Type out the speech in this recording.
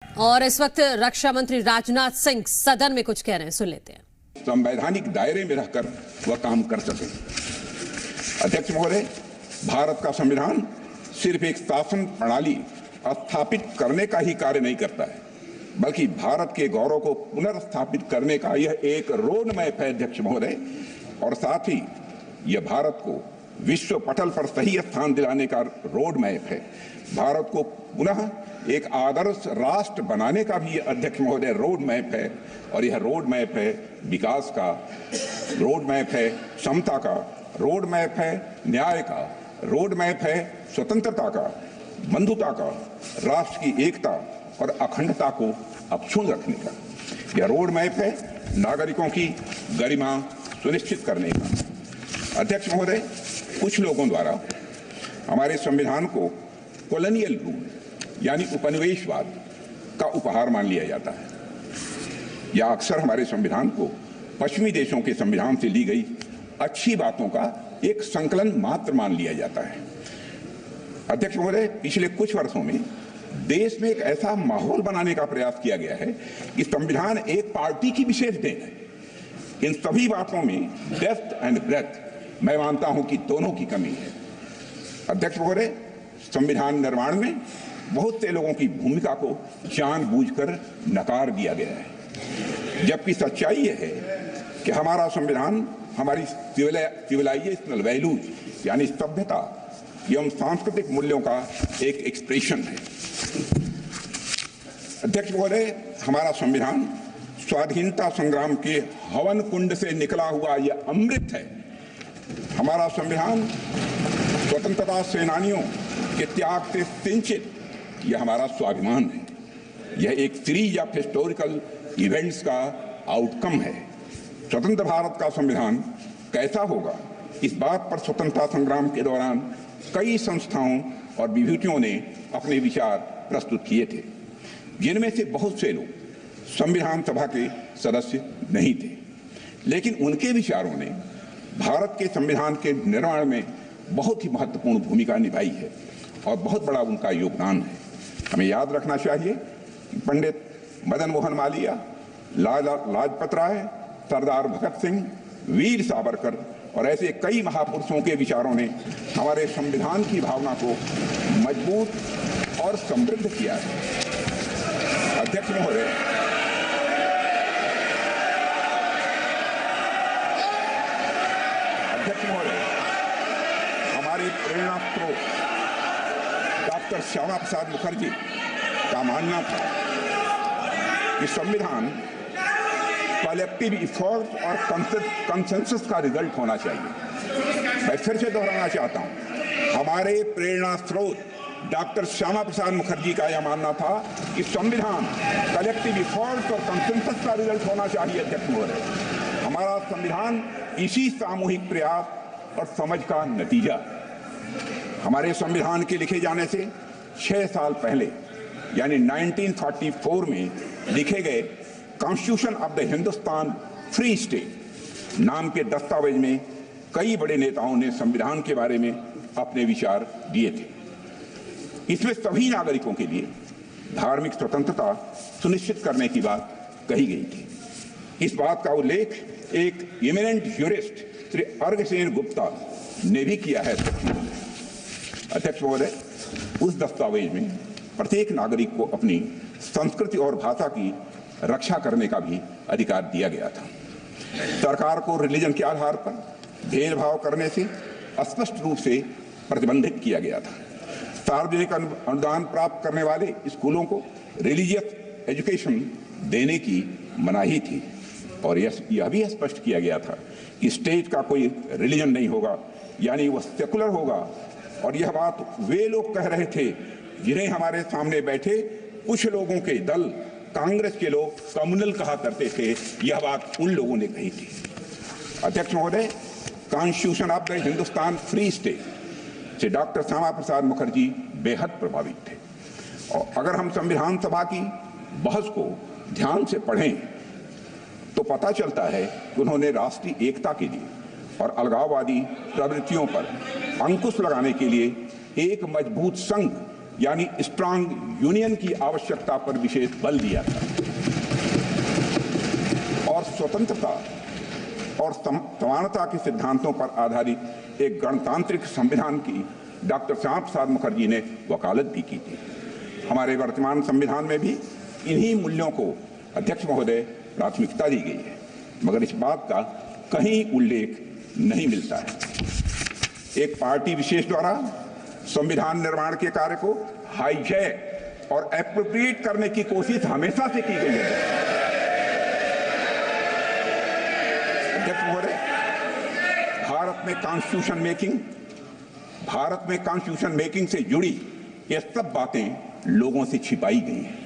और इस वक्त रक्षा मंत्री राजनाथ सिंह सदन में कुछ कह रहे हैं, सुन लेते हैं। संवैधानिक दायरे में रहकर वह काम कर सके। अध्यक्ष महोदय, भारत का संविधान सिर्फ एक शासन प्रणाली स्थापित करने का ही कार्य नहीं करता है, बल्कि भारत के गौरव को पुनर्स्थापित करने का यह एक रोड मैप है अध्यक्ष महोदय, और साथ ही यह भारत को विश्व पटल पर सही स्थान दिलाने का रोड मैप है। भारत को पुनः एक आदर्श राष्ट्र बनाने का भी अध्यक्ष महोदय रोड मैप है, और यह रोड मैप है विकास का, रोड मैप है समता का, रोड मैप है न्याय का, रोड मैप है स्वतंत्रता का, बंधुता का, राष्ट्र की एकता और अखंडता को अक्षुण्ण रखने का। यह रोड मैप है नागरिकों की गरिमा सुनिश्चित करने का। अध्यक्ष महोदय, कुछ लोगों द्वारा हमारे संविधान को कॉलोनियल रूल यानी उपनिवेशवाद का उपहार मान लिया जाता है, या अक्सर हमारे संविधान को पश्चिमी देशों के संविधान से ली गई अच्छी बातों का एक संकलन मात्र मान लिया जाता है। अध्यक्ष महोदय, पिछले कुछ वर्षों में देश में एक ऐसा माहौल बनाने का प्रयास किया गया है कि संविधान एक पार्टी की विशेष देन है। इन सभी बातों में डेप्थ एंड ब्रेथ मैं मानता हूं कि दोनों की कमी है। अध्यक्ष महोदय, संविधान निर्माण में बहुत से लोगों की भूमिका को जानबूझकर नकार दिया गया है, जबकि सच्चाई यह है कि हमारा संविधान हमारी सिविलाइजेशनल वैल्यूज यानी सभ्यता एवं सांस्कृतिक मूल्यों का एक एक्सप्रेशन है। अध्यक्ष महोदय, हमारा संविधान स्वाधीनता संग्राम के हवन कुंड से निकला हुआ यह अमृत है। हमारा संविधान स्वतंत्रता सेनानियों के त्याग से सिंचित यह हमारा स्वाभिमान है। यह एक सीरीज ऑफ हिस्टोरिकल इवेंट्स का आउटकम है। स्वतंत्र भारत का संविधान कैसा होगा, इस बात पर स्वतंत्रता संग्राम के दौरान कई संस्थाओं और विभूतियों ने अपने विचार प्रस्तुत किए थे, जिनमें से बहुत से लोग संविधान सभा के सदस्य नहीं थे, लेकिन उनके विचारों ने भारत के संविधान के निर्माण में बहुत ही महत्वपूर्ण भूमिका निभाई है और बहुत बड़ा उनका योगदान है। हमें याद रखना चाहिए कि पंडित मदन मोहन मालवीय, लाला लाजपत राय, सरदार भगत सिंह, वीर सावरकर और ऐसे कई महापुरुषों के विचारों ने हमारे संविधान की भावना को मजबूत और समृद्ध किया है। अध्यक्ष महोदय, हमारी प्रेरणा स्रोत डॉक्टर श्यामा प्रसाद मुखर्जी का मानना था कि संविधान कलेक्टिव इफोर्ट और कंसेंसस का रिजल्ट होना चाहिए। मैं फिर से दोहराना चाहता हूं, हमारे प्रेरणा स्रोत डॉक्टर श्यामा प्रसाद मुखर्जी का यह मानना था कि संविधान कलेक्टिव इफोर्ट और कंसेंसस का रिजल्ट होना चाहिए। अध्यक्ष महोदय, हमारा संविधान इसी सामूहिक प्रयास और समझ का नतीजा। हमारे संविधान के लिखे जाने से 6 साल पहले यानी 1944 में लिखे गए constitution of the Hindustan free state नाम के दस्तावेज में कई बड़े नेताओं ने संविधान के बारे में अपने विचार दिए थे। इसमें सभी नागरिकों के लिए धार्मिक स्वतंत्रता सुनिश्चित करने की बात कही गई थी। इस बात का उल्लेख एक इमिनेंट ज्यूरिस्ट श्री अर्घसेन गुप्ता ने भी किया है। अध्यक्ष महोदय, उस दस्तावेज में प्रत्येक नागरिक को अपनी संस्कृति और भाषा की रक्षा करने का भी अधिकार दिया गया था। सरकार को रिलीजन के आधार पर भेदभाव करने से स्पष्ट रूप से प्रतिबंधित किया गया था। सार्वजनिक अनुदान प्राप्त करने वाले स्कूलों को रिलीजियस एजुकेशन देने की मनाही थी, और यह भी स्पष्ट किया गया था कि स्टेट का कोई रिलीजन नहीं होगा, यानी वह सेकुलर होगा। और यह बात वे लोग कह रहे थे जिन्हें हमारे सामने बैठे कुछ लोगों के दल कांग्रेस के लोग कम्युनल कहा करते थे। यह बात उन लोगों ने कही थी। अध्यक्ष महोदय, constitution of the Hindustan free state से डॉक्टर श्यामा प्रसाद मुखर्जी बेहद प्रभावित थे, और अगर हम संविधान सभा की बहस को ध्यान से पढ़ें तो पता चलता है कि उन्होंने राष्ट्रीय एकता के लिए और अलगाववादी प्रवृत्तियों पर अंकुश लगाने के लिए एक मजबूत संघ यानी स्ट्रांग यूनियन की आवश्यकता पर विशेष बल दिया था और स्वतंत्रता और समानता के सिद्धांतों पर आधारित एक गणतांत्रिक संविधान की डॉक्टर श्यामा प्रसाद मुखर्जी ने वकालत भी की थी। हमारे वर्तमान संविधान में भी इन्हीं मूल्यों को अध्यक्ष महोदय प्राथमिकता दी गई है, मगर इस बात का कहीं उल्लेख नहीं मिलता है। एक पार्टी विशेष द्वारा संविधान निर्माण के कार्य को हाईजैक और एप्रोप्रिएट करने की कोशिश हमेशा से की गई है। अध्यक्ष महोदय, भारत में कॉन्स्टिट्यूशन मेकिंग से जुड़ी ये सब बातें लोगों से छिपाई गई हैं।